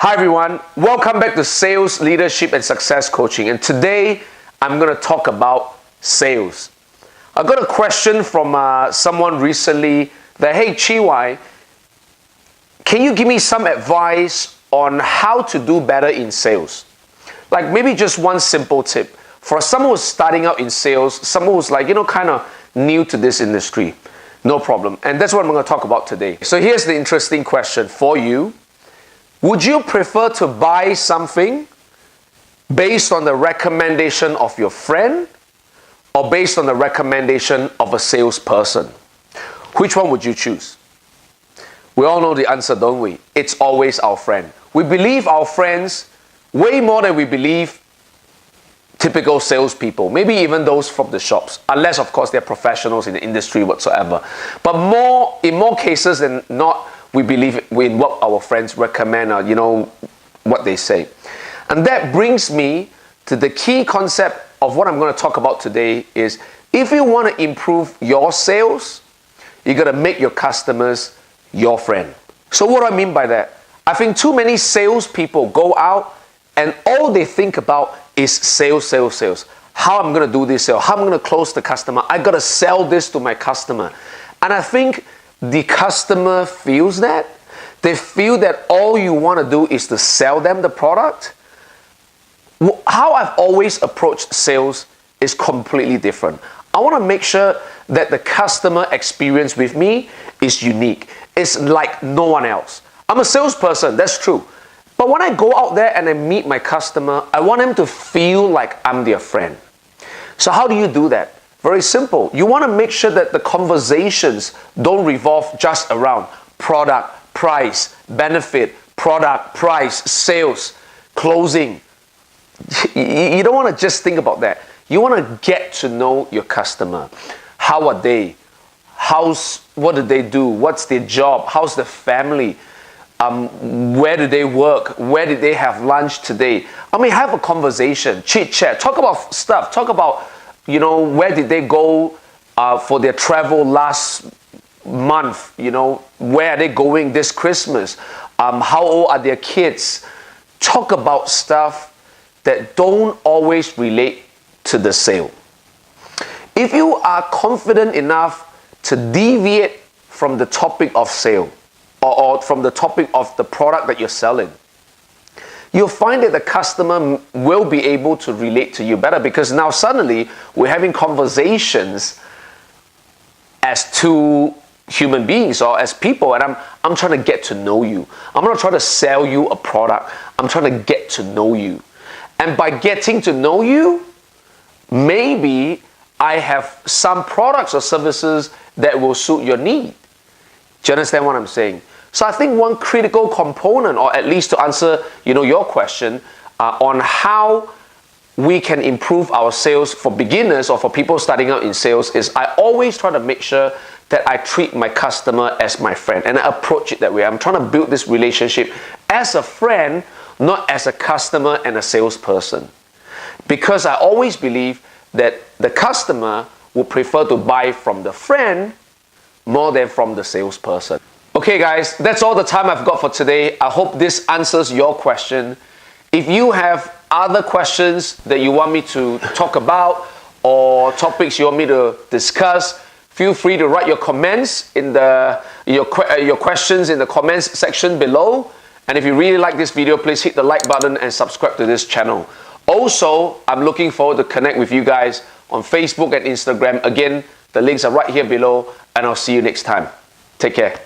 Hi everyone, welcome back to Sales, Leadership and Success Coaching, and today I'm going to talk about sales. I got a question from someone recently that, hey Chee Wai, can you give me some advice on how to do better in sales? Like maybe just one simple tip for someone who's starting out in sales, someone who's like, kind of new to this industry. No problem. And that's what I'm going to talk about today. So here's the interesting question for you. Would you prefer to buy something based on the recommendation of your friend or based on the recommendation of a salesperson? Which one would you choose? We all know the answer, don't we? It's always our friend. We believe our friends way more than we believe typical salespeople, maybe even those from the shops, unless of course they're professionals in the industry whatsoever. But in more cases than not, we believe in what our friends recommend or what they say. And that brings me to the key concept of what I'm going to talk about today is if you want to improve your sales, you got to make your customers your friend. So what do I mean by that? I think too many salespeople go out and all they think about is sales. How I'm going to do this sale, how I'm going to close the customer. I got to sell this to my customer. And I think the customer feels that. They feel that all you want to do is to sell them the product. How I've always approached sales is completely different. I want to make sure that the customer experience with me is unique. It's like no one else. I'm a salesperson, that's true. But when I go out there and I meet my customer, I want them to feel like I'm their friend. So how do you do that? Very simple. You want to make sure that the conversations don't revolve just around product, price, benefit, product, price, sales, closing. You don't want to just think about that. You want to get to know your customer. How are they? What do they do? What's their job? How's the family? Where do they work? Where did they have lunch today? Have a conversation, chit chat, talk about stuff, talk about where did they go for their travel last month? Where are they going this Christmas? How old are their kids? Talk about stuff that don't always relate to the sale. If you are confident enough to deviate from the topic of sale or from the topic of the product that you're selling, you'll find that the customer will be able to relate to you better because now suddenly we're having conversations as two human beings or as people, and I'm trying to get to know you. I'm not trying to sell you a product. I'm trying to get to know you. And by getting to know you, maybe I have some products or services that will suit your need. Do you understand what I'm saying? So I think one critical component, or at least to answer your question on how we can improve our sales for beginners or for people starting out in sales, is I always try to make sure that I treat my customer as my friend and I approach it that way. I'm trying to build this relationship as a friend, not as a customer and a salesperson. Because I always believe that the customer would prefer to buy from the friend more than from the salesperson. Okay guys, that's all the time I've got for today. I hope this answers your question. If you have other questions that you want me to talk about or topics you want me to discuss, feel free to write your comments in your questions in the comments section below. And if you really like this video, please hit the like button and subscribe to this channel. Also, I'm looking forward to connect with you guys on Facebook and Instagram. Again, the links are right here below, and I'll see you next time. Take care.